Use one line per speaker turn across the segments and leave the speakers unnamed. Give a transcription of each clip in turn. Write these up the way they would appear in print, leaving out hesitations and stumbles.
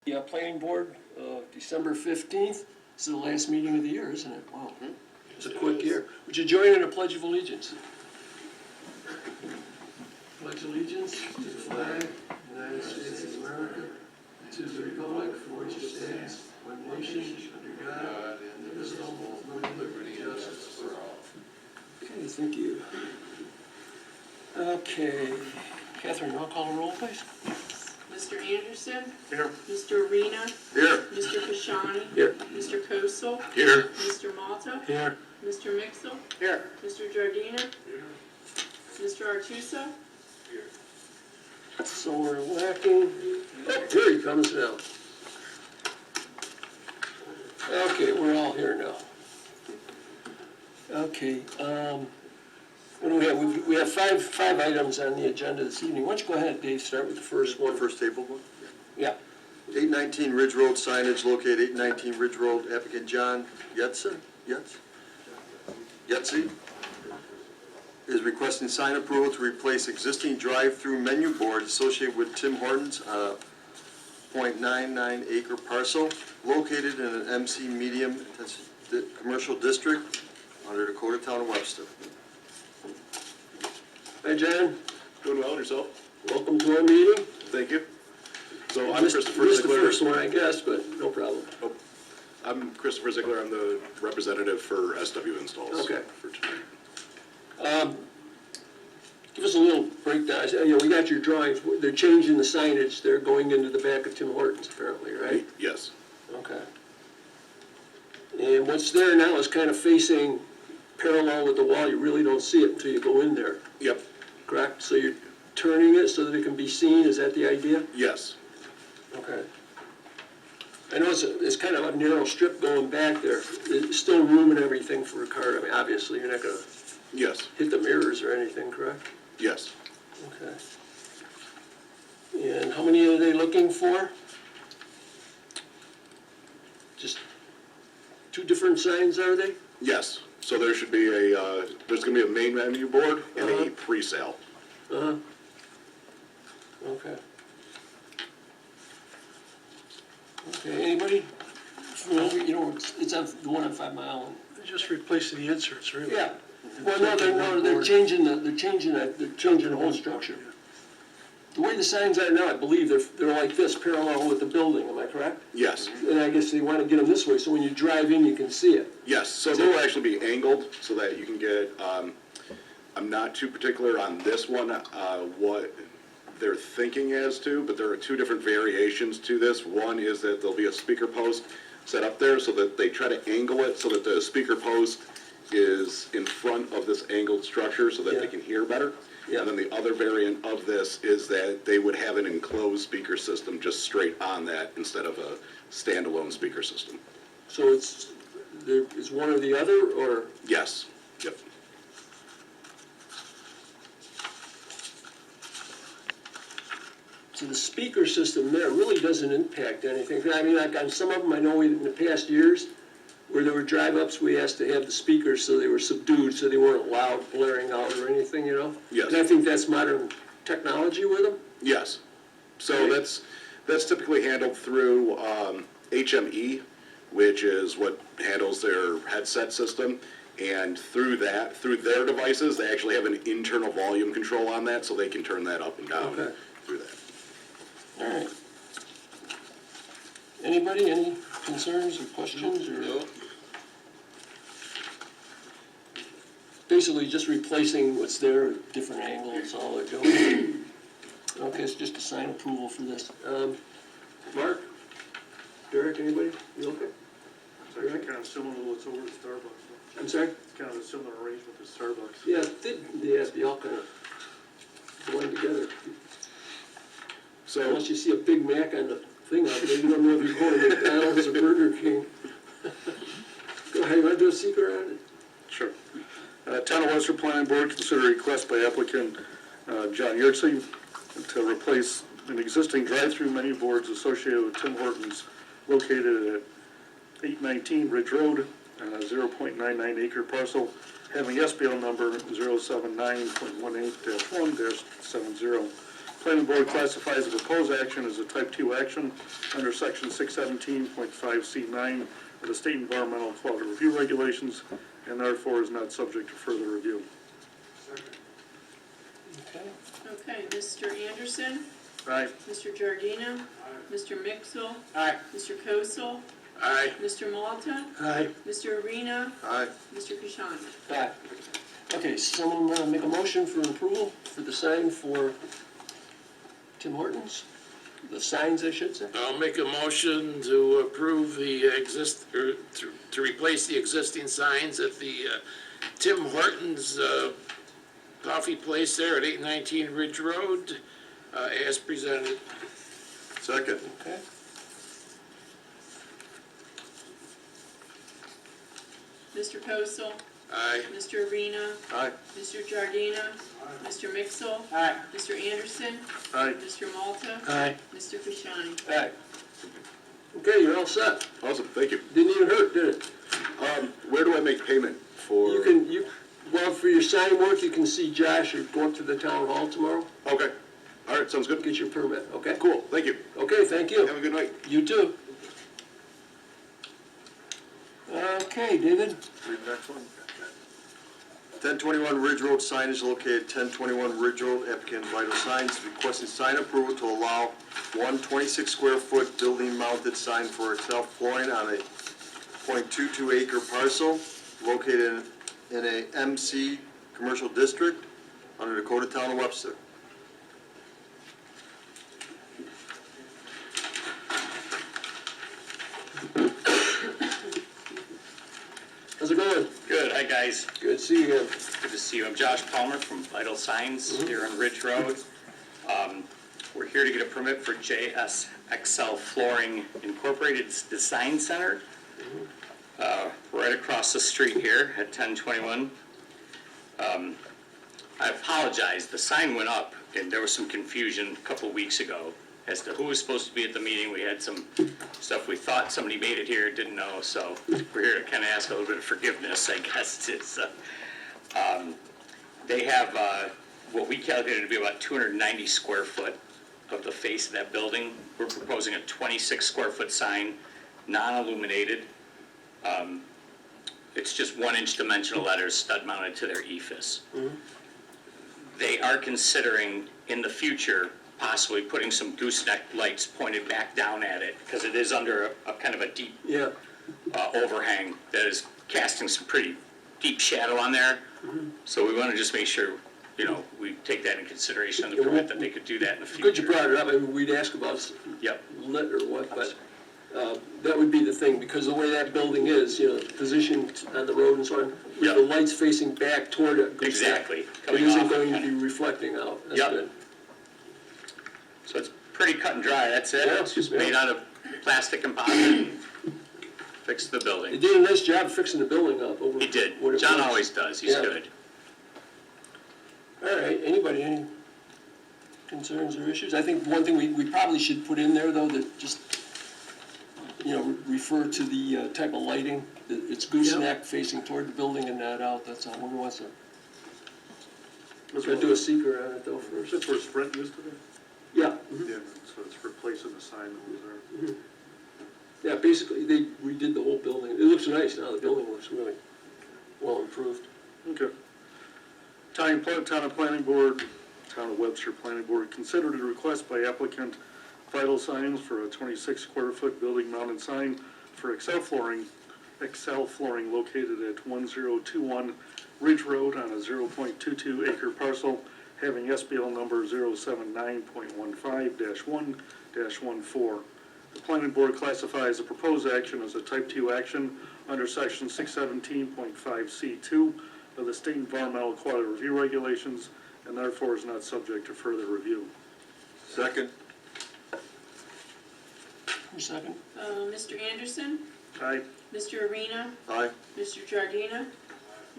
The planning board, December 15th. This is the last meeting of the year, isn't it? Wow. It's a quick year. Would you join in a pledge of allegiance? Pledge allegiance to the flag of the United States of America, to the republic for which it stands, one nation, under God, indivisible, with liberty and justice for all. Okay, thank you. Okay. Catherine, you want to call the roll, please?
Mr. Anderson?
Here.
Mr. Arena?
Here.
Mr. Kashani?
Here.
Mr. Kosel?
Here.
Mr. Malta?
Here.
Mr. Mixel?
Here.
Mr. Giardina? Mr. Artuso?
So we're lacking. Oh, here he comes now. Okay, we're all here now. Okay, what do we have? We have five items on the agenda this evening. Why don't you go ahead, Dave, start with the first one.
First table one?
Yeah.
819 Ridge Road signage located 819 Ridge Road, applicant John Yetzi is requesting sign approval to replace existing drive-through menu board associated with Tim Hortons on a .99 acre parcel located in an MC medium commercial district under Dakota Town of Webster.
Hi, John.
Doing well, and yourself?
Welcome to our meeting.
Thank you. So I'm
Missed
Christopher
the
Ziegler.
first one, I guess, but no problem.
I'm Christopher Ziegler. I'm the representative for SW Installs.
Okay.
For tonight.
Give us a little breakdown. You know, we got your drawings. They're changing the signage. They're going into the back of Tim Hortons, apparently, right?
Yes.
Okay. And what's there now is kind of facing parallel with the wall. You really don't see it until you go in there,
Yep.
correct? So you're turning it so that it can be seen. Is that the idea?
Yes.
Okay. I know it's kind of a narrow strip going back there. There's still room and everything for a car. I mean, obviously, you're not going to
Yes.
hit the mirrors or anything, correct?
Yes.
Okay. And how many are they looking for? Just two different signs, are they?
Yes. So there should be there's going to be a main menu board and a pre-sale.
Uh-huh. Okay. Okay, anybody? You know, it's on the one on 5 Mile.
They're just replacing the inserts, really.
Yeah. Well, no, they're changing the whole structure. The way the signs are now, I believe they're like this, parallel with the building, am I correct?
Yes.
And I guess they want to get them this way, so when you drive in, you can see it.
Yes. So they'll actually be angled so that you can get. I'm not too particular on this one what they're thinking as to, but there are two different variations to this. One is that there'll be a speaker post set up there so that they try to angle it so that the speaker post is in front of this angled structure so that they can hear better.
Yeah.
And then the other variant of this is that they would have an enclosed speaker system just straight on that instead of a standalone speaker system.
So it's one or the other, or?
Yes. Yep.
So the speaker system there really doesn't impact anything. I mean, like on some of them, I know in the past years, where there were drive-ups, we asked to have the speakers so they were subdued, so they weren't loud, blaring out or anything, you know?
Yes.
And I think that's modern technology with them.
Yes. So
Okay.
that's typically handled through HME, which is what handles their headset system. And through their devices, they actually have an internal volume control on that, so they can turn that up and down
Okay.
through that.
All right. Anybody, any concerns or questions, or?
No.
Basically just replacing what's there, different angles, all they're doing. Okay, it's just a sign approval for this. Mark? Derek, anybody? You okay?
It's actually kind of similar to what's over at Starbucks.
I'm sorry?
It's kind of a similar arrangement to Starbucks.
Yeah, they all kind of blend together.
So
Unless you see a Big Mac on the thing out there, you don't know if you're going to McDonald's or Burger King. Go ahead, you want to do a secret on it?
Sure. Town of Webster Planning Board consider a request by applicant John Yetzi to replace an existing drive-through menu boards associated with Tim Hortons located at 819 Ridge Road, 0.99 acre parcel, having SBL number 079.18-1-70. Planning board classifies the proposed action as a type 2 action under section 617.5C9 of the State Environmental Quality Review Regulations, and therefore is not subject to further review.
Okay.
Okay, Mr. Anderson,
Aye.
Mr. Giardina, Mr. Mixel,
Aye.
Mr. Kosel,
Aye.
Mr. Malta,
Aye.
Mr. Arena,
Aye.
Mr. Kashani.
Aye. Okay, someone make a motion for approval for the sign for Tim Hortons? The signs, I should say.
I'll make a motion to approve the to replace the existing signs at the Tim Hortons coffee place there at 819 Ridge Road, as presented.
Second.
Okay.
Mr. Kosel,
Aye.
Mr. Arena,
Aye.
Mr. Giardina, Mr. Mixel,
Aye.
Mr. Anderson,
Aye.
Mr. Malta,
Aye.
Mr. Kashani.
Aye. Okay, you're all set.
Awesome, thank you.
Didn't even hurt, did it?
Where do I make payment for?
Well, for your sign work, you can see Josh or go up to the town hall tomorrow,
Okay, all right, sounds good.
get your permit, okay?
Cool, thank you.
Okay, thank you.
Have a good night.
You too. Okay, David?
Read the next one. 1021 Ridge Road signage located 1021 Ridge Road, applicant Vital Signs requesting sign approval to allow one 26-square-foot building-mounted sign for Excel flooring on a .22 acre parcel located in a MC commercial district under the Code of Town of Webster.
How's it going?
Good, hi guys,
Good to see you again.
good to see you. I'm Josh Palmer from Vital Signs here on Ridge Road. We're here to get a permit for JSXL Flooring Incorporated Design Center, right across the street here at 1021. I apologize, the sign went up and there was some confusion a couple weeks ago as to who was supposed to be at the meeting. We had some stuff we thought somebody made it here, didn't know, so we're here to kind of ask a little bit of forgiveness, I guess. They have what we calculated to be about 290 square foot of the face of that building. We're proposing a 26 square foot sign, non-illuminated. It's just 1-inch dimensional letters stud mounted to their ephes. They are considering in the future possibly putting some gooseneck lights pointed back down at it because it is under a kind of a deep
Yeah.
overhang that is casting some pretty deep shadow on there. So we want to just make sure, we take that in consideration on the
Yeah,
permit, that they could do that in the future.
Good you brought it up. I mean, we'd ask about
Yep,
lit or what, but that would be the thing, because the way that building is, positioned on the road and so on, with
Yeah.
the lights facing back toward it.
exactly.
It
Coming
isn't
off
going to
kinda-
be reflecting out. That's
Yep.
good.
So it's pretty cut and dry, that's it.
Yeah,
It's just
yeah.
made out of plastic composite. Fix the
They
building.
did a nice job fixing the building up over.
He did.
what it
John
was.
always does, he's
Yeah.
good.
All right, anybody, any concerns or issues? I think one thing we probably should put in there, though, that just, refer to the type of lighting, that it's gooseneck facing toward the building and not out, that's all. Whoever wants to, gotta do a seeker on it, though, first.
That's where Sprint used to be?
Yeah,
Yeah, so it's replacing the sign that was there.
yeah, basically, they redid the whole building. It looks nice now, the building looks really well improved.
Okay. Town of Planning Board, Town of Webster Planning Board considered a request by applicant Vital Signs for a 26 square foot building mounted sign for Excel Flooring located at 1021 Ridge Road on a 0.22 acre parcel having SBL number 079.15-1-14. The planning board classifies the proposed action as a type 2 action under section 617.5C2 of the State Environmental Quality Review Regulations, and therefore is not subject to further review.
Second.
For a second?
Mr. Anderson,
Aye.
Mr. Arena,
Aye.
Mr. Giardina,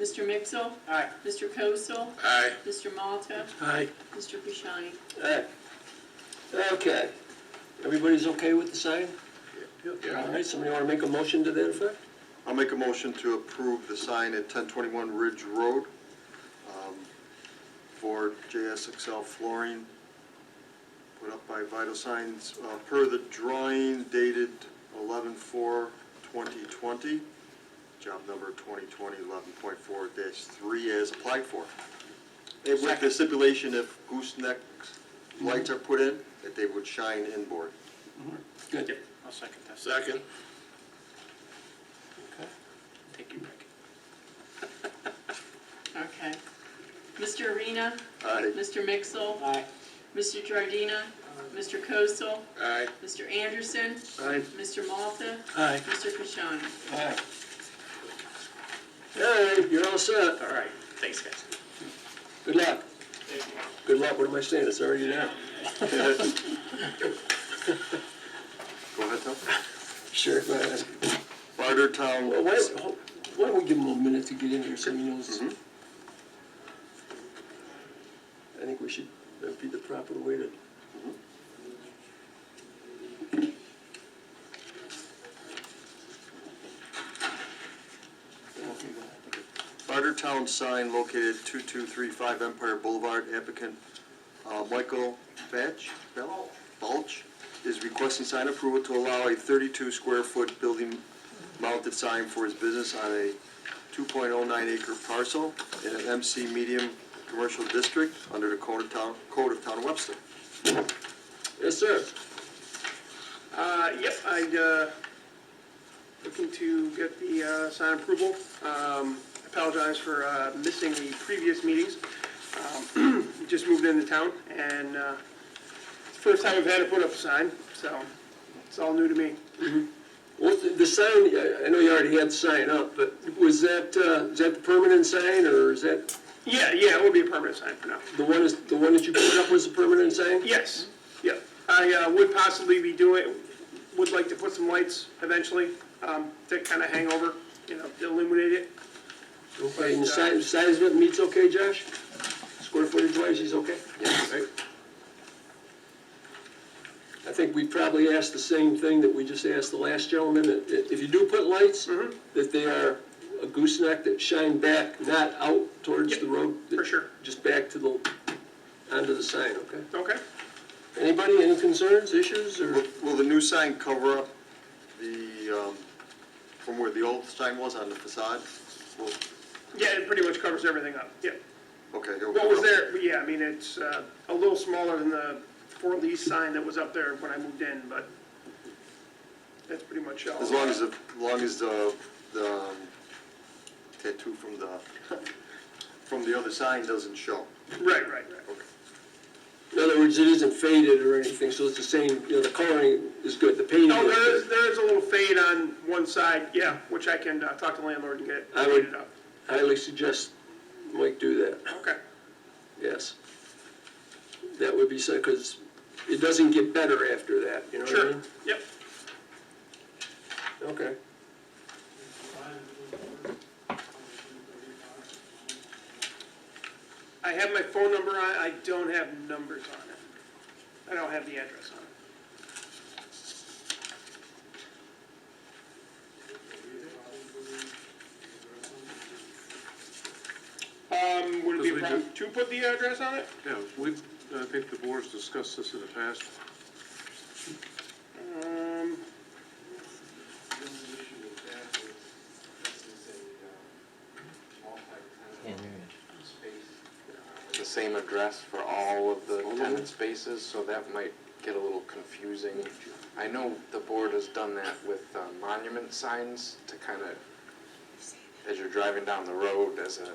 Mr. Mixel,
Aye.
Mr. Kosel,
Aye.
Mr. Malta,
Aye.
Mr. Kashani.
Aye. Okay. Everybody's okay with the sign?
Yeah.
All right, somebody want to make a motion to that effect?
I'll make a motion to approve the sign at 1021 Ridge Road for JSXL Flooring put up by Vital Signs, per the drawing dated 11/4/2020, job number 2020-11.4-3 as applied for. And with the stipulation if gooseneck lights are put in, that they would shine inboard.
Good.
I'll second that.
Second.
Take you back.
Okay. Mr. Arena?
Aye.
Mr. Mixel?
Aye.
Mr. Giardina? Mr. Kosel?
Aye.
Mr. Anderson?
Aye.
Mr. Malta?
Aye.
Mr. Kashani?
Aye. All right, you're all set.
All right, thanks, guys.
Good luck. Good luck, what am I saying, it's already there.
Go ahead, Tom.
Sure, go ahead.
Bartertown.
Well, why don't we give him a minute to get in here so he knows?
Mhm.
I think we should, that'd be the proper way to. Okay, go ahead.
Bartertown sign located 2235 Empire Boulevard. Applicant Michael Balch is requesting sign approval to allow a 32 square foot building mounted sign for his business on a 2.09 acre parcel in an MC medium commercial district under the Code of Town of Webster.
Yes, sir.
Yep, I'd, looking to get the, sign approval. Apologize for, missing the previous meetings. Just moved into town, and, it's the first time I've had to put up a sign, so it's all new to me.
Well, the sign, I know you already had the sign up, but was that, is that the permanent sign, or is that,
Yeah, it will be a permanent sign for now.
the one that you put up was the permanent sign?
Yes, yep. I, would possibly would like to put some lights eventually, to kind of hang over, illuminate it.
Okay, and the size of it meets okay, Josh? Square footage wise, he's okay? Right. I think we probably asked the same thing that we just asked the last gentleman, that if you do put lights, that they are a gooseneck that shine back, not out towards the road.
For sure.
Just back to onto the sign, okay?
Okay.
Anybody, any concerns, issues, or?
Will the new sign cover up the, from where the old sign was on the facade?
Yeah, it pretty much covers everything up, yeah.
Okay. it'll
What was
cover up.
there, yeah, I mean, it's a little smaller than the for lease sign that was up there when I moved in, but that's pretty much all.
As long as the tattoo from the other sign doesn't show.
Right.
In other words, it isn't faded or anything, so it's the same, the coloring is good, the painting
Oh,
is good.
there is a little fade on one side, yeah, which I can talk to the landlord and get it
I would-
faded up.
Highly suggest Mike do that,
Okay,
yes. That would be so, because it doesn't get better after that, you know what I
sure,
mean?
yep.
Okay.
I have my phone number on it, I don't have numbers on it. I don't have the address on it. Would it be a problem to put the address on it?
Yeah, I think the board's discussed this in the past.
The same address for all of the tenant spaces, so that might get a little confusing. I know the board has done that with monument signs to kind of, as you're driving down the road as a,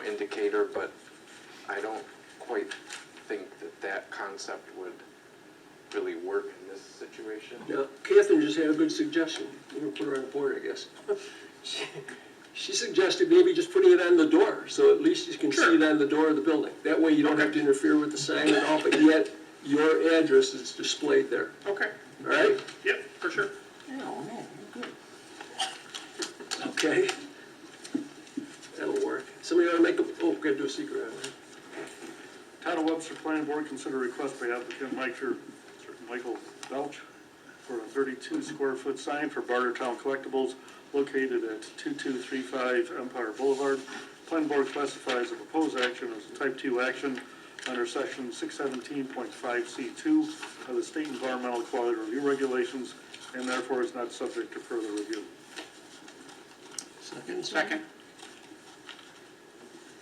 indicator, but I don't quite think that concept would really work in this situation.
Now, Catherine just had a good suggestion. We're gonna put her on the board, I guess. She suggested maybe just putting it on the door, so at least you can see it on the door of the building. That way you don't have to interfere with the sign at all, but yet your address is displayed there,
Okay,
all right?
yep, for sure.
Oh, man, you're good. Okay. That'll work. Somebody ought to make a, oh, gotta do a secret on that.
Town of Webster Planning Board consider request by applicant Michael Belch for a 32 square foot sign for Bartertown Collectibles located at 2235 Empire Boulevard. Planning Board classifies a proposed action as a type 2 action under section 617.5C2 of the State Environmental Quality Review Regulations, and therefore is not subject to further review.
Second?
Second.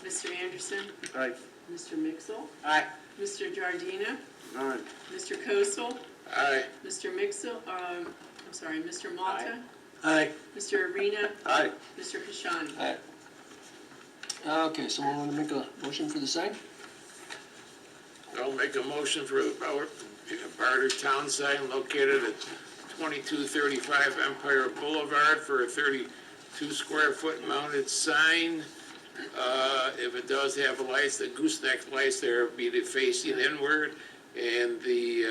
Mr. Anderson?
Aye.
Mr. Mixel?
Aye.
Mr. Giardina?
Aye.
Mr. Kosel?
Aye.
Mr. Mr. Malta?
Aye.
Mr. Arena?
Aye.
Mr. Kashani?
Aye. Okay, someone want to make a motion for the sign?
I'll make a motion for the Barter Town sign located at 2235 Empire Boulevard for a 32 square foot mounted sign. If it does have lights, the gooseneck lights there be the facing inward, and the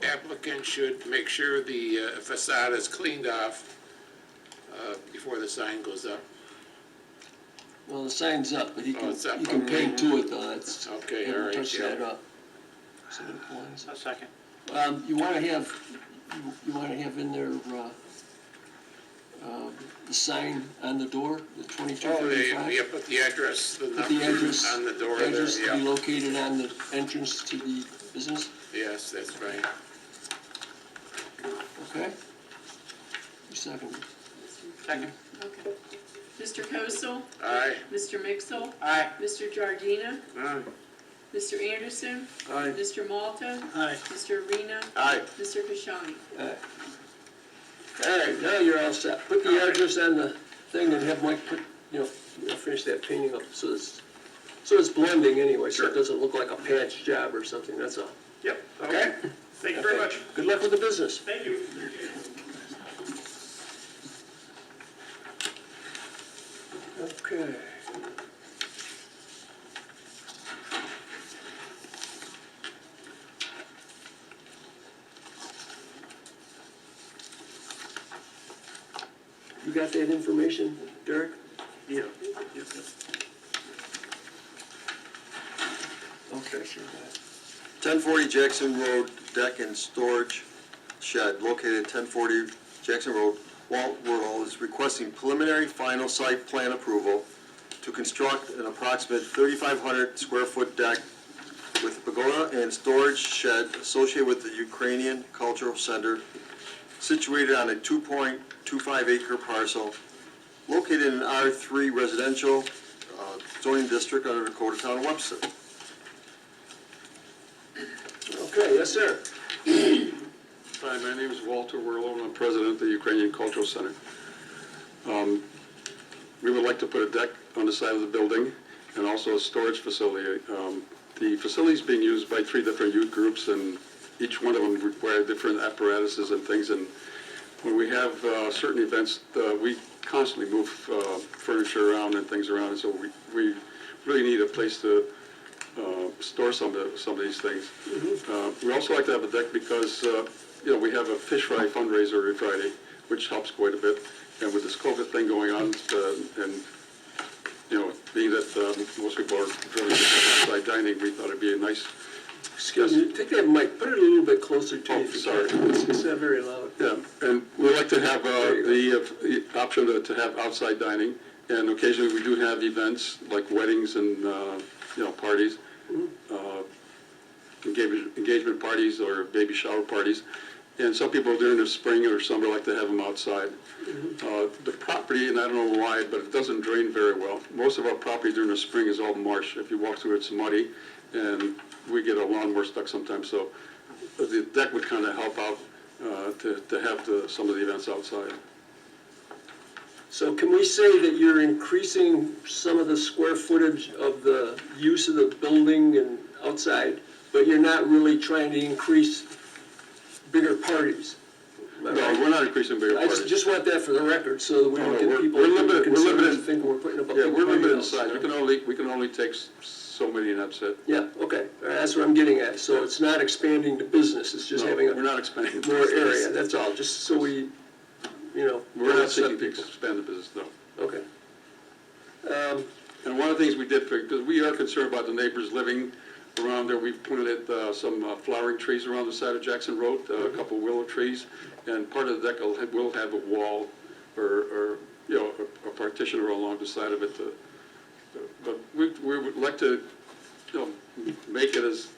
applicant should make sure the facade is cleaned off before the sign goes up.
Well, the sign's up, but you
Oh,
can,
it's up,
you can
okay.
paint to it though, that's.
Okay,
haven't
all right,
touched
yeah.
that up. So it applies.
A second.
You wanna have, you wanna have in there, the sign on the door, the 2235?
Yeah, put the address, the
Put the
number
address,
on the door there,
address to be
yeah.
located on the entrance to the business,
Yes, that's fine.
okay? You second.
Second.
Okay. Mr. Kosel?
Aye.
Mr. Mixel?
Aye.
Mr. Giardina?
Aye.
Mr. Anderson?
Aye.
Mr. Malta?
Aye.
Mr. Arena?
Aye.
Mr. Kashani?
All right, now you're all set. Put the address on the thing and have Mike put, finish that painting up so it's blending anyway, so it doesn't look like a patch job or something, that's all.
Yep, okay. Thank you very
Okay.
much.
Good luck with the business.
Thank you.
Okay. You got that information, Derek?
Yeah.
Okay, sure.
1040 Jackson Road deck and storage shed located at 1040 Jackson Road, Walt Whirl is requesting preliminary final site plan approval to construct an approximate 3,500 square foot deck with pagoda and storage shed associated with the Ukrainian Cultural Center situated on a 2.25 acre parcel located in an R3 residential zoning district under Dakota Town of Webster.
Okay, yes, sir.
Hi, my name is Walter Werlo, and I'm president of the Ukrainian Cultural Center. We would like to put a deck on the side of the building and also a storage facility. The facility is being used by 3 different youth groups, and each one of them require different apparatuses and things. And when we have certain events, we constantly move furniture around and things around, and so we really need a place to store some of these things. We also like to have a deck because we have a fish fry fundraiser every Friday, which helps quite a bit. And with this COVID thing going on, and being that most people are very outside dining, we thought it'd be a nice.
Excuse me, take that mic, put it a little bit closer to you.
Oh,
if you
sorry.
can. It's not very loud.
Yeah, and we like to have
you
the option to have outside dining, and occasionally we do have events like weddings and parties, engagement parties or baby shower parties, and some people during the spring or summer like to have them outside. The property, and I don't know why, but it doesn't drain very well. Most of our property during the spring is all marsh. If you walk through it, it's muddy, and we get a lawnmower stuck sometimes. So the deck would kind of help out to have some of the events outside.
So can we say that you're increasing some of the square footage of the use of the building and outside, but you're not really trying to increase bigger parties? Am I
No,
right?
we're not increasing bigger
I
parties.
just want that for the record, so that we
No,
don't
no,
get
we're-
people
we're limited- we're
concerned
limited.
and think we're putting up a
Yeah,
big
we're
party
limited in
house,
size.
you
We
know?
can only take so many, and that's it.
Yeah, okay, all right, that's what I'm getting at, so it's not expanding the business, it's just
No,
having
we're not expanding. the
more
business.
area, that's all, just so we,
We're not seeking
upset
to expand the business, no.
Okay.
And one of the things we did, because we are concerned about the neighbors living around there, we've planted some flowering trees around the side of Jackson Road, a couple willow trees, and part of the deck will have a wall or a partition along the side of it. But we would like to, make it as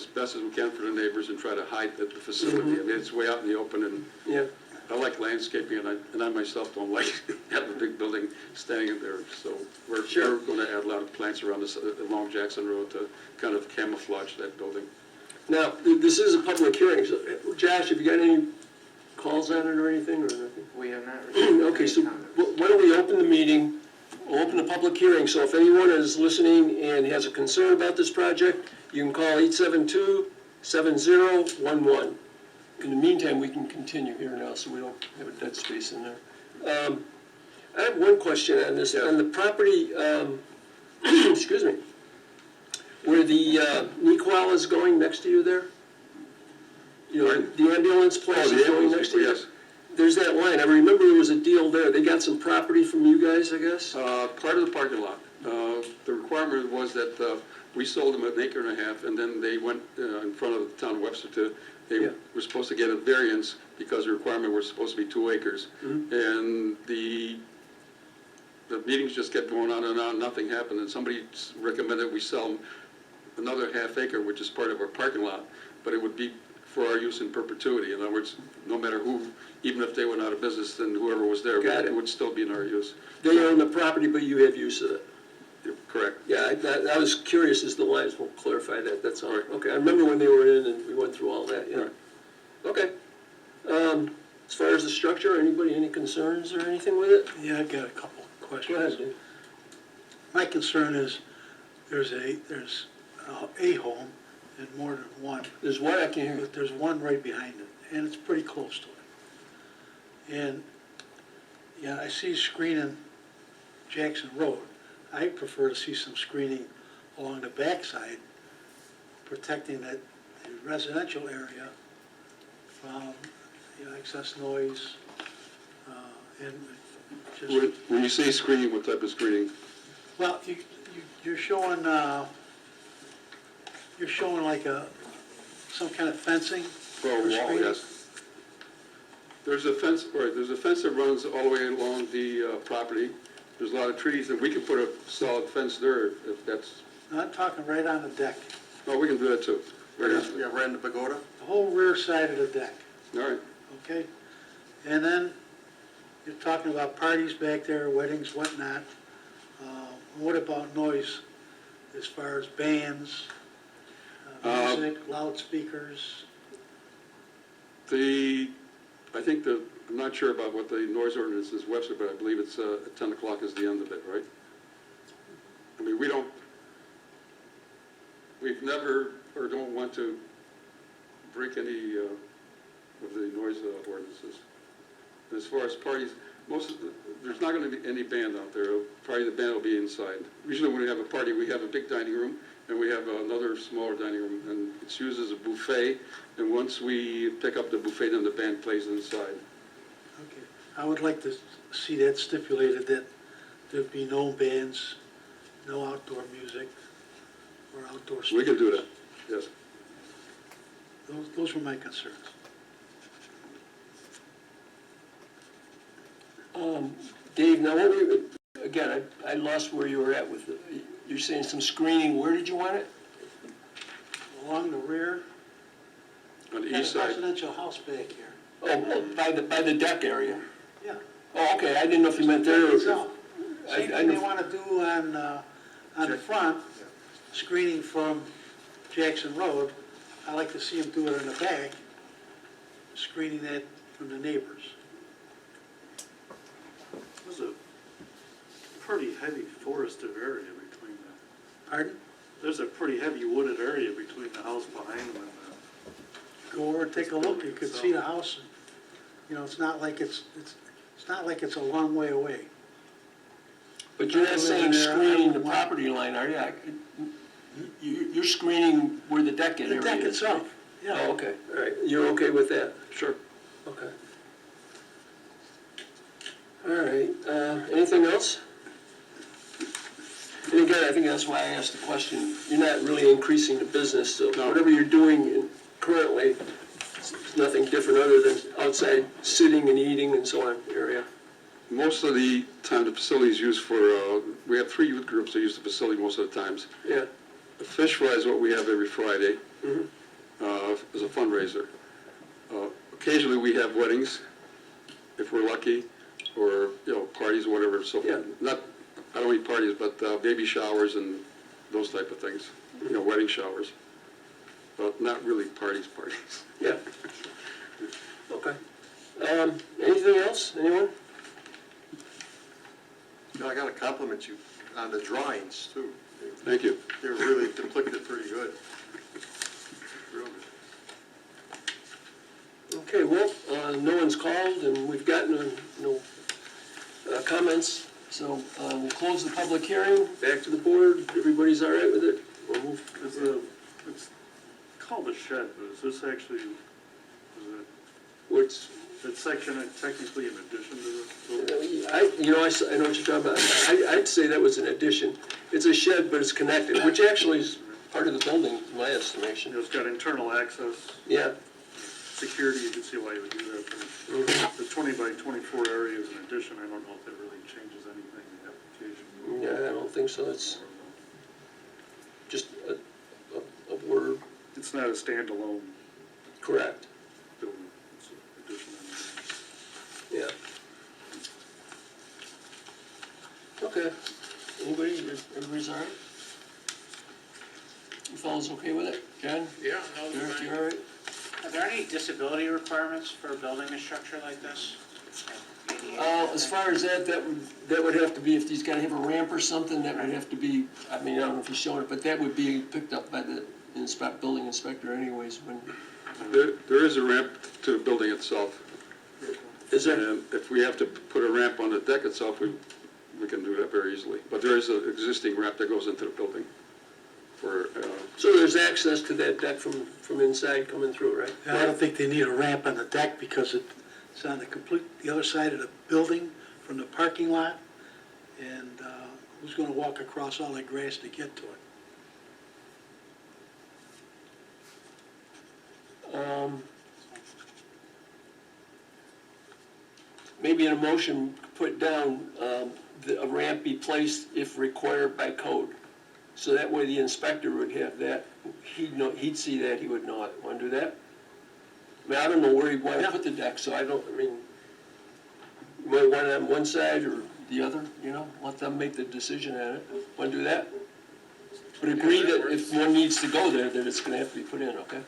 best as we can for the neighbors and try to hide the facility. I mean, it's way out in the open, and
Yeah.
I like landscaping, and I myself don't like having a big building standing there. So we're going to add a lot of plants around this, along Jackson Road to kind of camouflage that building.
Now, this is a public hearing, so Josh, have you got any calls on it or anything, or nothing?
We have not received
Okay, so
any comments.
why don't we open the meeting, we'll open the public hearing, so if anyone is listening and has a concern about this project, you can call 872-7011. In the meantime, we can continue here now, so we don't have a dead space in there. I have one question on this, on the property, excuse me, where the Nequal is going next to you there? You know, the ambulance place is going next to you?
Yes.
There's that line, I remember there was a deal there, they got some property from you guys, I guess?
Part of the parking lot. The requirement was that we sold them an acre and a half, and then they went in front of the town of Webster they were supposed to get a variance because the requirement was supposed to be 2 acres. And the meetings just kept going on and on, nothing happened, and somebody recommended we sell them another half acre, which is part of our parking lot, but it would be for our use in perpetuity. In other words, no matter who, even if they went out of business, then whoever was there
Got it.
would still be in our use.
They own the property, but you have use of it.
Correct.
Yeah, I was curious as the lines, we'll clarify that, that's all.
Right.
Okay, I remember when they were in and we went through all that, yeah.
Right.
Okay. As far as the structure, anybody, any concerns or anything with it?
Yeah, I've got a couple of questions.
Go ahead, Dave.
My concern is there's a home and more than one,
There's one, I can't hear you.
but there's one right behind it, and it's pretty close to it. And, yeah, I see screening Jackson Road. I prefer to see some screening along the backside, protecting that residential area from, excess noise, and just.
When you say screening, what type of screening?
Well, you're showing like some kind of fencing.
Oh,
or
wall,
screening.
yes. There's a fence, right, there's a fence that runs all the way along the property. There's a lot of trees, and we can put a solid fence there if that's,
No, I'm talking right on the deck,
oh, we can do that too. Right on.
Yeah, right in the pagoda?
the whole rear side of the deck,
All right.
okay? And then you're talking about parties back there, weddings, whatnot. What about noise as far as bands, music, loudspeakers?
I'm not sure about what the noise ordinance is, Webster, but I believe it's at 10 o'clock is the end of it, right? I mean, we've never, or don't want to break any of the noise ordinances. As far as parties, there's not going to be any band out there. Probably the band will be inside. Usually when we have a party, we have a big dining room, and we have another smaller dining room, and it's used as a buffet, and once we pick up the buffet, then the band plays inside.
Okay, I would like to see that stipulated, that there'd be no bands, no outdoor music, or outdoor speakers.
We can do that, yes.
Those were my concerns.
Dave, now what were you, again, I lost where you were at with, you're saying some screening, where did you want it?
Along the rear,
On the
got
east
a
side,
residential house back here.
Oh, by the deck area?
Yeah.
Oh, okay, I didn't know if you meant there or.
Itself. Same
I
thing they
know-
want to do on the front, screening from Jackson Road. I like to see them do it in the back, screening that from the neighbors.
There's a pretty heavy forested area between them.
Pardon?
There's a pretty heavy wooded area between the house behind them and the.
Go over and take a look, you could see the house. It's not like it's a long way away.
But you're not saying screening the property line, are you? You're screening where the deck area
The
is.
deck itself, yeah.
Oh, okay, all right, you're okay with that?
sure.
Okay. All right, anything else? And again, I think that's why I asked the question. You're not really increasing the business, so
No.
whatever you're doing currently, it's nothing different other than outside sitting and eating and so on area.
Most of the time, the facility is used for, we have 3 youth groups that use the facility most of the times.
Yeah,
Fish Fry is what we have every Friday
Mm-hmm.
as a fundraiser. Occasionally, we have weddings, if we're lucky, or, parties, whatever, so,
Yeah.
I don't mean parties, but baby showers and those type of things, wedding showers. But not really parties.
Yeah. Okay. Anything else, anyone?
I gotta compliment you on the drawings, too.
Thank you.
They're really depicted pretty good. Real good.
Okay, well, no one's called, and we've gotten no comments, so we'll close the public hearing, back to the board, everybody's all right with it? We'll move.
It's called a shed, but is this actually,
What's,
that section technically in addition to this?
I know what you're talking about. I'd say that was an addition. It's a shed, but it's connected, which actually is part of the building, in my estimation.
It's got internal access,
Yeah.
security, you can see why you would do that. But the 20 by 24 area is an addition, I don't know if that really changes anything in the application.
Yeah, I don't think so. It's just a word.
It's not a standalone
Correct.
building, it's an addition.
Yeah. Okay. Anybody, everybody's all right? You fellas okay with it? John?
Yeah, no,
Derek, you all right?
Are there any disability requirements for building a structure like this?
As far as that would have to be, if he's gotta have a ramp or something, that would have to be, I don't know if he's showing it, but that would be picked up by the building inspector anyways, when,
There is a ramp to the building itself.
is there?
And if we have to put a ramp on the deck itself, we can do that very easily. But there is an existing ramp that goes into the building for,
So there's access to that deck from inside coming through, right?
I don't think they need a ramp on the deck because it's on the other side of the building from the parking lot. And who's gonna walk across all that grass to get to it?
Maybe in a motion, put down, a ramp be placed if required by code. So that way the inspector would have that, he'd see that, he would know it. Want to do that? I don't know where he'd want to put the deck, so you might want it on one side or the other, let them make the decision on it. Want to do that? But agree that if one needs to go there, that it's gonna have to be put in, okay?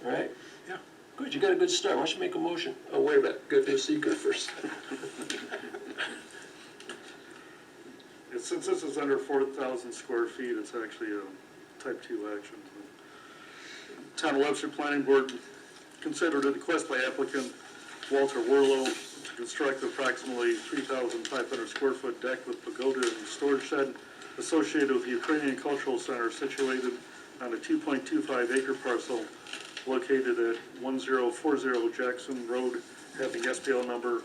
All right?
Yeah.
Good, you got a good start. Why don't you make a motion? Oh, wait a minute, good, do seeker first.
Since this is under 4,000 square feet, it's actually a type 2 action. Town of Webster Planning Board considered a request by applicant Walter Werlow to construct approximately 3,500 square foot deck with pagoda and storage shed associated with the Ukrainian Cultural Center situated on a 2.25 acre parcel located at 1040 Jackson Road, having SBL number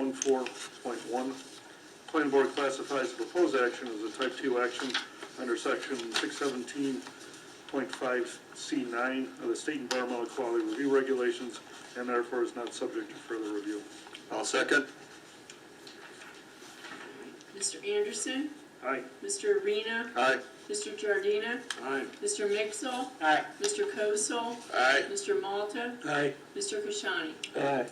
080.17-3-14.1. Planning Board classifies the proposed action as a type 2 action under section 617.5C9 of the State Environmental Quality Review Regulations, and therefore is not subject to further review.
I'll second.
Mr. Anderson?
Aye.
Mr. Arena?
Aye.
Mr. Giardina?
Aye.
Mr. Mixel?
Aye.
Mr. Kosel?
Aye.
Mr. Malta?
Aye.
Mr. Kashani?
Aye.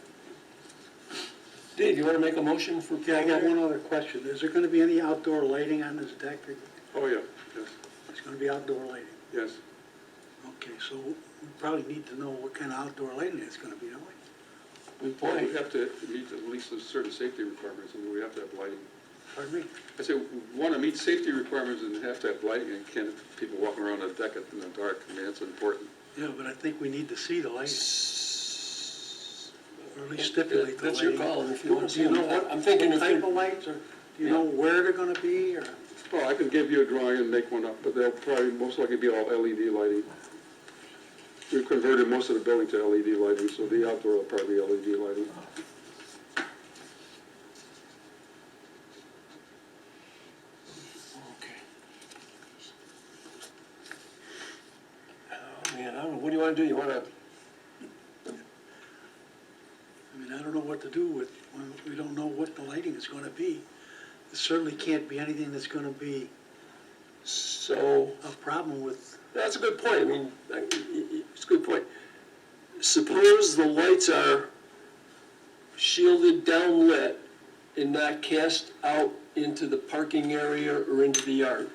Dave, you want to make a motion for?
Yeah, I got one other question. Is there gonna be any outdoor lighting on this deck?
oh yeah, yes,
It's gonna be outdoor lighting.
yes.
Okay, so we probably need to know what kind of outdoor lighting it's gonna be, don't we?
Good
Well,
point.
we have to meet at least certain safety requirements, and we have to have lighting.
Pardon me?
I say, we want to meet safety requirements and have to have lighting, and can't have people walking around the deck in the dark. I mean, that's important.
Yeah, but I think we need to see the lighting, or at least stipulate the
That's
lighting.
your call, if you want to
Do
see
you know
them.
what,
I'm thinking
what
if
type
they're,
of lights, or do you know where they're gonna be, or?
Well, I can give you a drawing and make one up, but they'll probably most likely be all LED lighting. We've converted most of the building to LED lighting, so the outdoor will probably be LED lighting.
okay. Oh, man, I don't know, what do you want to do? You want to,
I mean, I don't know what to do with, when we don't know what the lighting is gonna be. It certainly can't be anything that's gonna be
So,
a problem with,
that's a good point, I mean, it's a good point. Suppose the lights are shielded, downlit, and not cast out into the parking area or into the yard.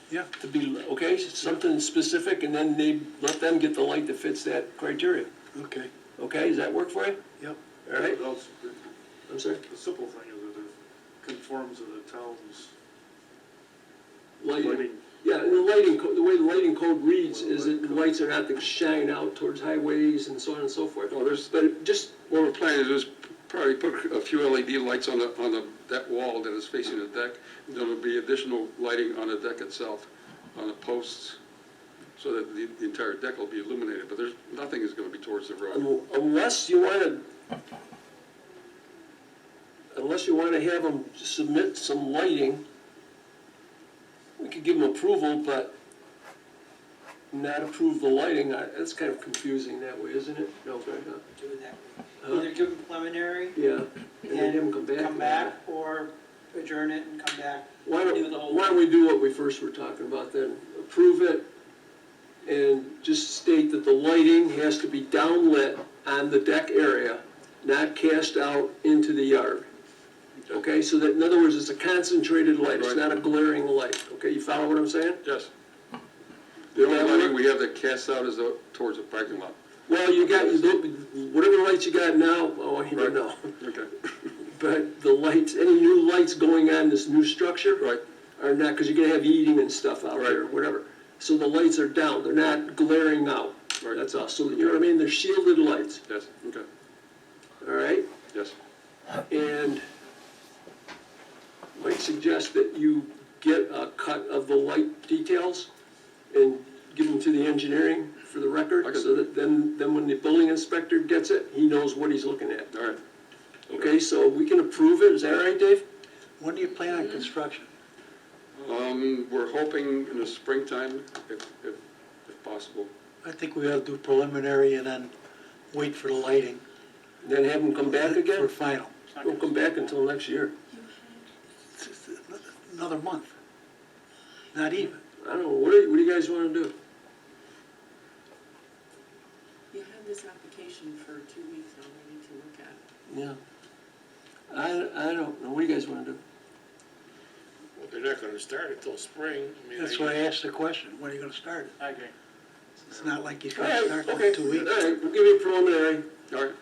yeah,
To be, okay, something specific, and then they let them get the light that fits that criteria.
okay,
Okay, does that work for you?
yep.
All right,
That's-
I'm sorry?
The simple thing is that it conforms to the town's
Lighting.
lighting.
Yeah, and the lighting, the way the lighting code reads is that the lights are not to shine out towards highways and so on and so forth.
Oh, there's,
But it just,
what we're planning is probably put a few LED lights on that wall that is facing the deck. There will be additional lighting on the deck itself, on the posts, so that the entire deck will be illuminated, but nothing is gonna be towards the road.
unless you wanna have them submit some lighting, we could give them approval, but not approve the lighting, that's kind of confusing that way, isn't it? No, right, huh?
Do it that way.
Huh?
Either give them preliminary
Yeah, and then have them come back.
come back, or adjourn it and come back.
Why
do the whole
don't we do what we first were talking about then? Approve it and just state that the lighting has to be downlit on the deck area, not cast out into the yard. Okay, so that, in other words, it's a concentrated light, it's
Right.
not a glaring light. Okay, you follow what I'm saying?
Yes. The only lighting we have that casts out is towards the parking lot.
Well, you got, whatever lights you got now, oh, you don't know.
Okay.
But the lights, any new lights going on this new structure?
Right.
Are not, because you're gonna have eating and stuff out
Right.
there, whatever. So the lights are down, they're not glaring out.
Right.
That's all, so, you know what I mean, they're shielded lights,
Yes, okay,
all right?
yes.
And might suggest that you get a cut of the light details and give them to the engineering for the record,
Okay.
so that then when the building inspector gets it, he knows what he's looking at.
All right.
Okay, so we can approve it, is that right, Dave?
When do you plan on construction?
We're hoping in the springtime, if possible.
I think we ought to do preliminary and then wait for the lighting.
Then have them come back
For
again?
final.
Don't come back until next year.
Another month. Not even.
I don't know, what do you guys wanna do?
You had this application for 2 weeks already to look at.
Yeah. I don't know, what do you guys wanna do?
Well, they're not gonna start until spring. I mean,
That's why I asked the question, when are you gonna start it?
I agree.
It's not like he's
All
gonna
right,
start
okay,
in 2 weeks.
all right, we'll give you a preliminary,
All right,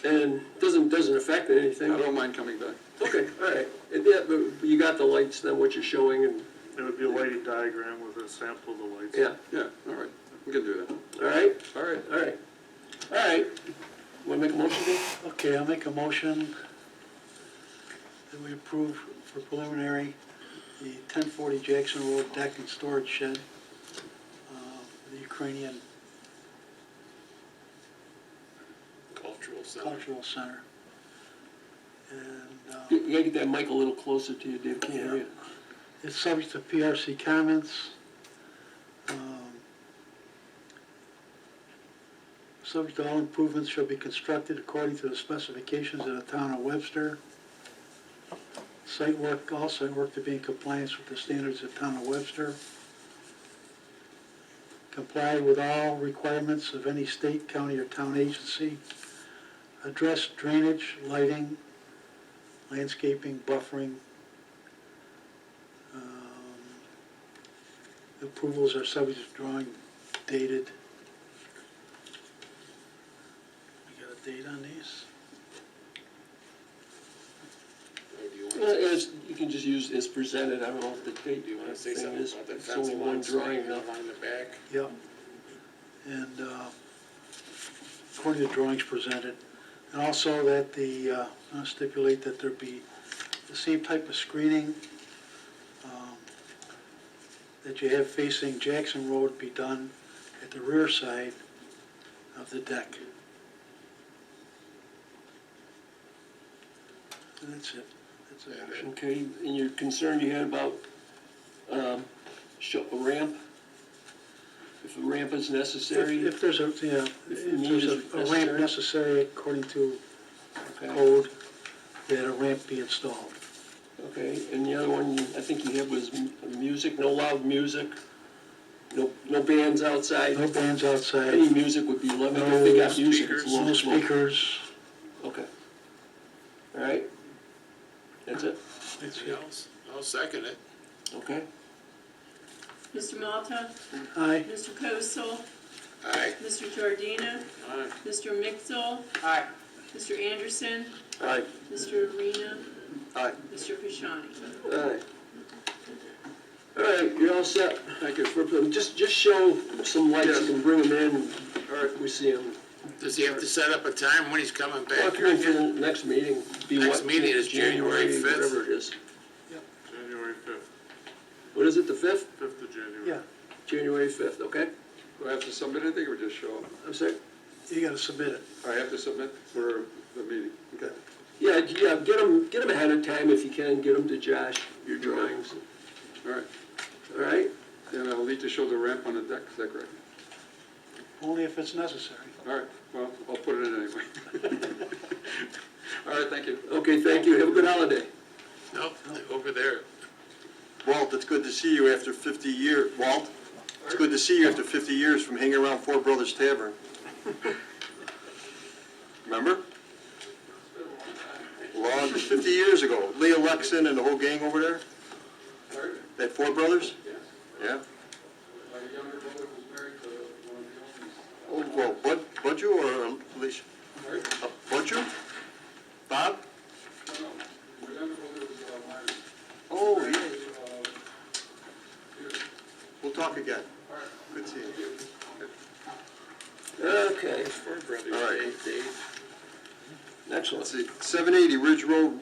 and doesn't affect anything.
I don't mind coming back.
Okay, all right, and yeah, but you got the lights, then what you're showing, and,
It would be a lighting diagram with a sample of the lights.
yeah,
Yeah, all right, we can do that.
all right,
All right.
all right, all right. Wanna make a motion, Dave?
Okay, I'll make a motion that we approve for preliminary the 1040 Jackson Road deck and storage shed, the Ukrainian
Cultural center.
Cultural Center. And
You gotta get that mic a little closer to you, Dave, can't hear you.
it's subject to PRC comments. Subject to all improvements shall be constructed according to the specifications of the town of Webster. All site work to be in compliance with the standards of the town of Webster. Comply with all requirements of any state, county, or town agency. Address drainage, lighting, landscaping, buffering. Approvals are subject to drawing dated. We got a date on these?
Or do you wanna say-
You can just use as presented, I don't know if the date
do you wanna say
thing
something
is,
about that
it's
fence
only one
along
drawing
Spring
now.
along the back?
Yep. And according to drawings presented. And also that stipulate that there be the same type of screening that you have facing Jackson Road be done at the rear side of the deck. And that's it. That's the motion.
Okay, and your concern you had about, a ramp? If a ramp is necessary?
If there's a, yeah, if
need
there's
is
a ramp
necessary.
necessary according to
Okay.
code, that a ramp be installed.
Okay, and the other one, I think you had was music, no loud music, no bands outside.
No bands outside,
Any music would be limited, if they got music, it's a
no
little smoke.
speakers.
Okay. All right? That's it?
Anything else? I'll second it.
Okay?
Mr. Malta?
Aye.
Mr. Kosel?
Aye.
Mr. Giardina?
Aye.
Mr. Mixel?
Aye.
Mr. Anderson?
Aye.
Mr. Arena?
Aye.
Mr. Pashani?
All right. All right, you're all set. Thank you. Just show some lights and bring them in, or if we see them.
Does he have to set up a time when he's coming
Well,
back?
if you're in for the next meeting, be
Next
what?
meeting is January 5th.
Whatever it is.
January 5th,
What is it, the 5th?
5th of January.
Yeah,
January 5th, okay?
Do I have to submit anything or just show up?
I'm sorry?
you gotta submit it.
I have to submit for the meeting, okay?
Yeah, get them ahead of time if you can, get them to Josh, your drawings,
All right,
all right?
and I'll need to show the ramp on the deck, is that correct?
Only if it's necessary.
All right, well, I'll put it in anyway. All right, thank you.
Okay, thank you, have a good holiday.
Nope, over there.
Walt, it's good to see you after 50 years. Walt, it's good to see you after 50 years from hanging around Four Brothers Tavern. Remember? Long, 50 years ago. Leah Lexon and the whole gang over there? That Four Brothers? Yeah.
My younger brother was married to one of the owners.
Oh, well, Budju or Alicia? Budju? Bob?
No, my younger brother was married.
Oh, yeah. We'll talk again. Good seeing you.
Okay,
All right.
next one.
Let's see, 780 Ridge Road,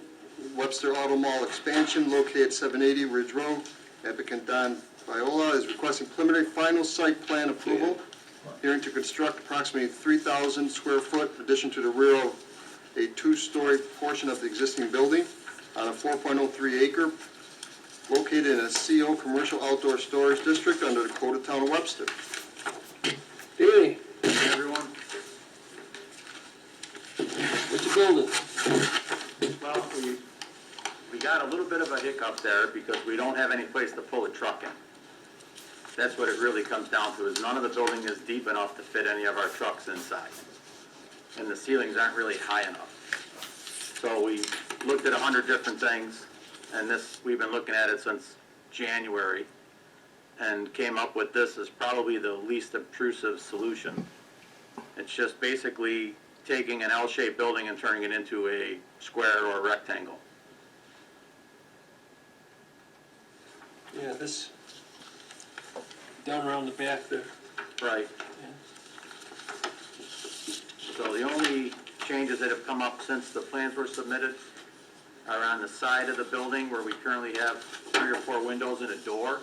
Webster Auto Mall expansion located 780 Ridge Road. Applicant Don Viola is requesting preliminary final site plan approval, hearing to construct approximately 3,000 square foot addition to the rear of a two-story portion of the existing building on a 4.03 acre located in a CO Commercial Outdoor Storage District under the Code of Town of Webster.
Danny,
Hey, everyone.
what you building?
Well, we got a little bit of a hiccup there because we don't have any place to pull a truck in. That's what it really comes down to, is none of the building is deep enough to fit any of our trucks inside. And the ceilings aren't really high enough. So we looked at 100 different things, and we've been looking at it since January, and came up with this as probably the least obtrusive solution. It's just basically taking an L-shaped building and turning it into a square or a rectangle.
Yeah, this, down around the back there.
Right. So the only changes that have come up since the plans were submitted are on the side of the building where we currently have 3 or 4 windows and a door.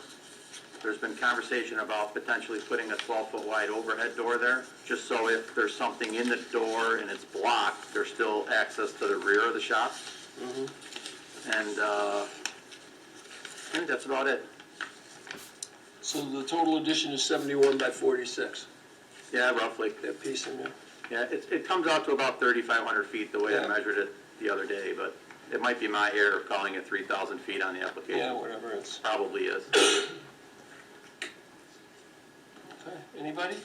There's been conversation about potentially putting a 12-foot wide overhead door there, just so if there's something in the door and it's blocked, there's still access to the rear of the shop. And I think that's about it.
So the total addition is 71 by 46,
Yeah, roughly.
that piece in there.
Yeah, it comes out to about 3,500 feet the way I
Yeah.
measured it the other day, but it might be my error of calling it 3,000 feet on the application.
Yeah, whatever it's.
Probably is.
Okay, anybody?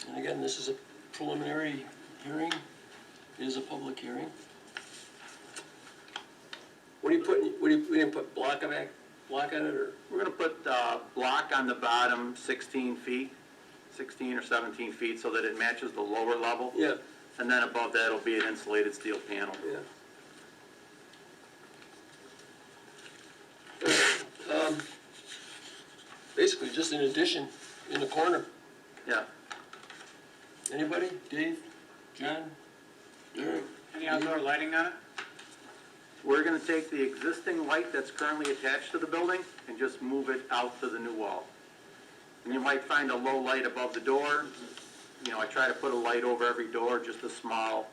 And again, this is a preliminary hearing, it is a public hearing. What are you putting, we didn't put block on it, or?
We're gonna put block on the bottom 16 feet, 16 or 17 feet, so that it matches the lower level.
Yeah,
And then above that will be an insulated steel panel.
yeah. Basically, just an addition in the corner.
Yeah.
Anybody? Dave? John? Derek?
Any outdoor lighting on it?
We're gonna take the existing light that's currently attached to the building and just move it out to the new wall. And you might find a low light above the door. You know, I try to put a light over every door, just a small,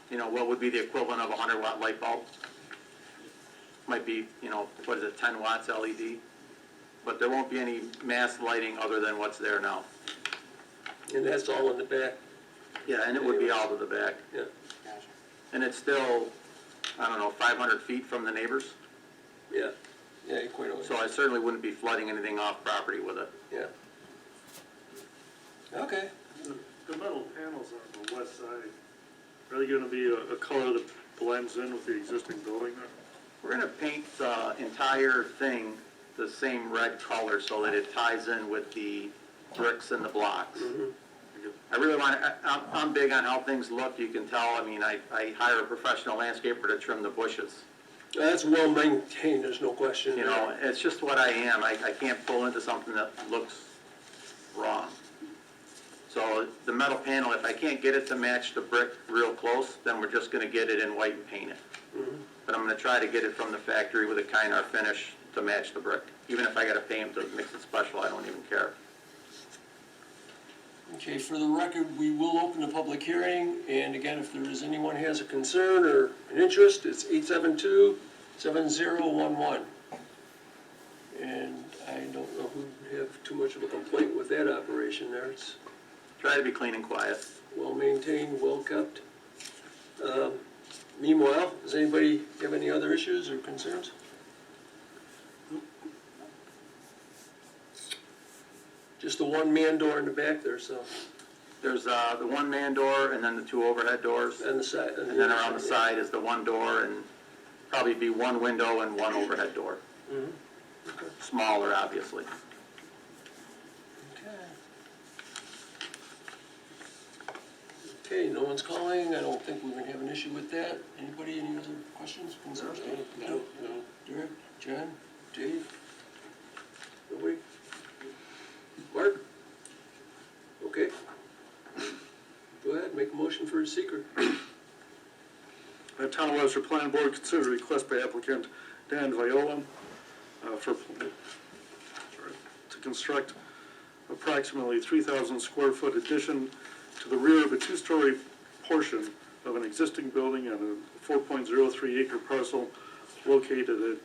what would be the equivalent of a 100-watt light bulb. Might be, 10 watts LED. But there won't be any mass lighting other than what's there now.
And that's all in the back.
Yeah, and it would be out of the back.
Yeah.
And it's still, I don't know, 500 feet from the neighbors,
Yeah, yeah, you're quite
so I certainly wouldn't be flooding anything off property with it.
yeah. Okay.
The metal panels on the west side, are they gonna be a color that blends in with the existing building there?
We're gonna paint the entire thing the same red color so that it ties in with the bricks and the blocks. I really want, I'm big on how things look, you can tell, I mean, I hire a professional landscaper to trim the bushes.
That's well maintained, there's no question.
You know, it's just what I am, I can't pull into something that looks wrong. So the metal panel, if I can't get it to match the brick real close, then we're just gonna get it in white and paint it. But I'm gonna try to get it from the factory with a Kynar finish to match the brick. Even if I gotta pay them to mix it special, I don't even care.
Okay, for the record, we will open the public hearing, and again, if there is anyone who has a concern or an interest, it's 872-7011. And I don't know who would have too much of a complaint with that operation there. It's
Try to be clean and quiet.
well maintained, well kept. Meanwhile, does anybody have any other issues or concerns? Just a one-man door in the back there, so,
There's the one-man door and then the two overhead doors.
on the side.
And then around the side is the one door and probably be one window and one overhead door.
Mhm.
Smaller, obviously.
Okay, no one's calling, I don't think we're gonna have an issue with that. Anybody, any other questions, concerns? No. Derek, John, Dave? Nobody? Mark? Okay. Go ahead, make a motion for a seeker.
Town of Webster Planning Board consider request by applicant Dan Viola to construct approximately 3,000 square foot addition to the rear of a two-story portion of an existing building on a 4.03 acre parcel located at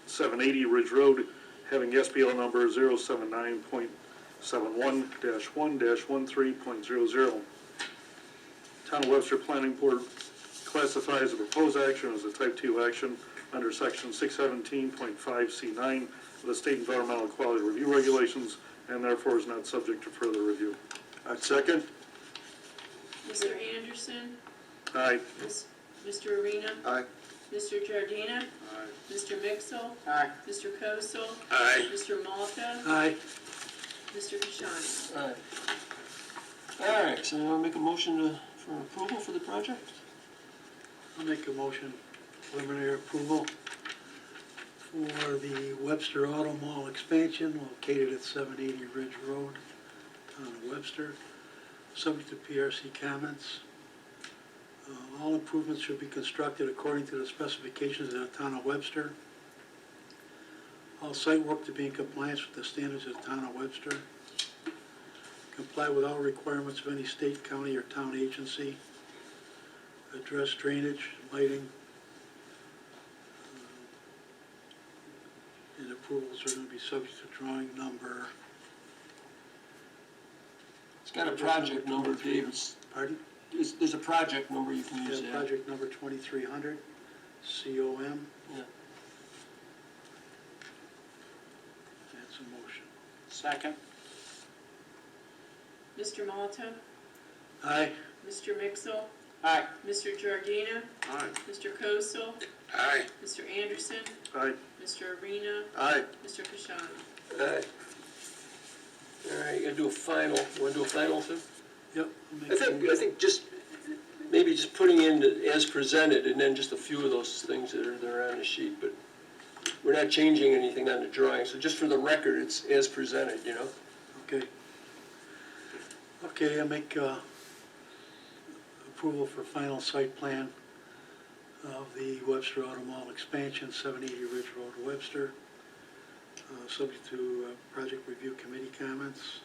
780 Ridge Road, having SBL number 079.71-1-13.00. Town of Webster Planning Board classifies a proposed action as a type 2 action under section 617.5C9 of the State Environmental Quality Review Regulations, and therefore is not subject to further review.
Second?
Mr. Anderson?
Aye.
Mr. Arena?
Aye.
Mr. Giardina? Mr. Mixel?
Aye.
Mr. Kosel?
Aye.
Mr. Malta?
Aye.
Mr. Kashani?
All right. All right, so I'll make a motion for approval for the project?
I'll make a motion, preliminary approval for the Webster Auto Mall expansion located at 780 Ridge Road, town of Webster, subject to PRC comments. All improvements should be constructed according to the specifications of the town of Webster. All site work to be in compliance with the standards of the town of Webster. Comply with all requirements of any state, county, or town agency. Address drainage, lighting. And approvals are going to be subject to drawing number.
It's got a project number, Dave.
Pardon?
There's a project number you can use
Yeah,
there.
project number 2300, COM.
Yeah.
That's a motion.
Second.
Mr. Malta?
Aye.
Mr. Mixel?
Aye.
Mr. Giardina?
Aye.
Mr. Kosel?
Aye.
Mr. Anderson?
Aye.
Mr. Arena?
Aye.
Mr. Kashani?
All right. All right, you gotta do a final. You wanna do a final, too?
Yep.
I think just, maybe just putting in the as presented, and then just a few of those things that are there on the sheet, but we're not changing anything on the drawing, so just for the record, it's as presented, you know?
Okay. Okay, I make approval for final site plan of the Webster Auto Mall expansion, 780 Ridge Road, Webster, subject to project review committee comments,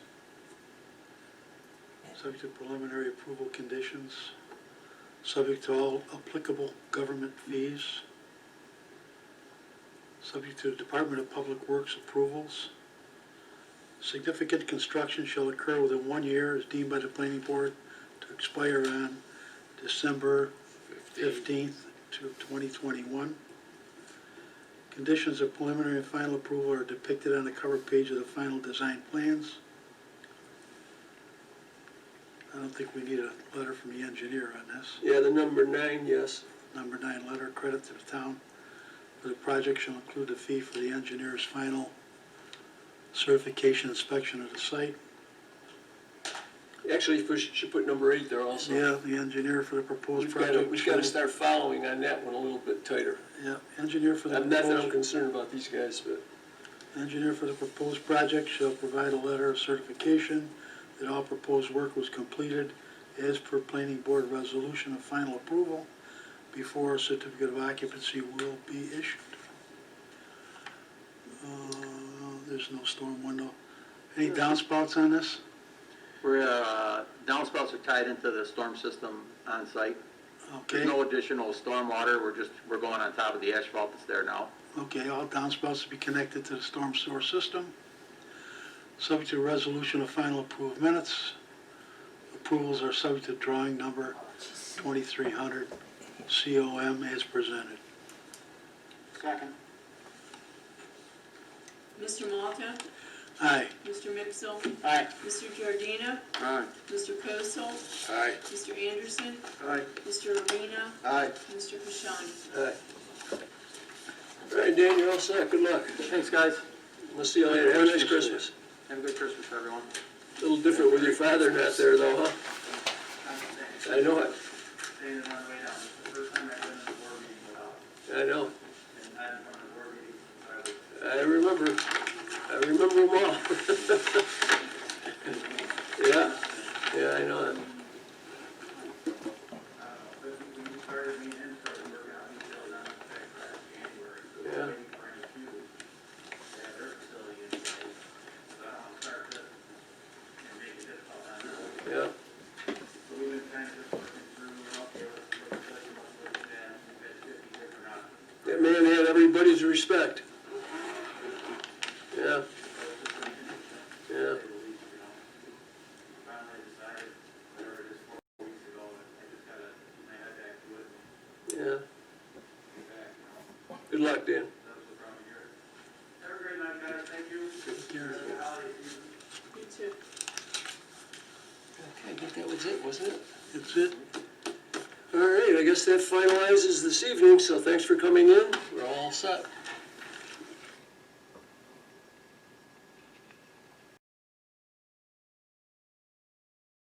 subject to preliminary approval conditions, subject to all applicable government fees, subject to Department of Public Works approvals. Significant construction shall occur within 1 year as deemed by the planning board to to expire on December 15th to 2021. Conditions of preliminary and final approval are depicted on the cover page of the final design plans. I don't think we need a letter from the engineer on this.
Yeah, the number 9, yes.
Number 9, letter of credit to the town. For the project shall include the fee for the engineer's final certification inspection of the site.
Actually, we should put number 8 there also.
Yeah, the engineer for the proposed project.
We've got to start following on that one a little bit tighter.
Yeah, engineer for the
Not that I'm
proposed,
concerned about these guys, but
engineer for the proposed project shall provide a letter of certification that all proposed work was completed as per planning board resolution of final approval before a certificate of occupancy will be issued. There's no storm window. Any downspouts on this?
Downspouts are tied into the storm system on site.
Okay.
There's no additional storm water, we're going on top of the asphalt that's there now.
Okay, all downspouts to be connected to the storm sewer system. Subject to resolution of final approved minutes. Approvals are subject to drawing number 2300 COM as presented.
Second.
Mr. Malta?
Aye.
Mr. Mixel?
Aye.
Mr. Giardina?
Aye.
Mr. Kosel?
Aye.
Mr. Anderson?
Aye.
Mr. Arena?
Aye.
Mr. Kashani?
all right, Dan, you're all set. Good luck.
Thanks, guys.
We'll see you later. Have a nice Christmas.
Have a good Christmas, everyone.
A little different with your father not there, though, huh? I know it. I know. I remember them all. Yeah, I know that. Yeah. Yeah. That man had everybody's respect. Yeah. Yeah. Yeah. Good luck, Dan.
Have a great night, guys. Thank you.
You too.
Okay, I think that was it, wasn't it?
That's it.
All right, I guess that finalizes this evening, so thanks for coming in. We're all set.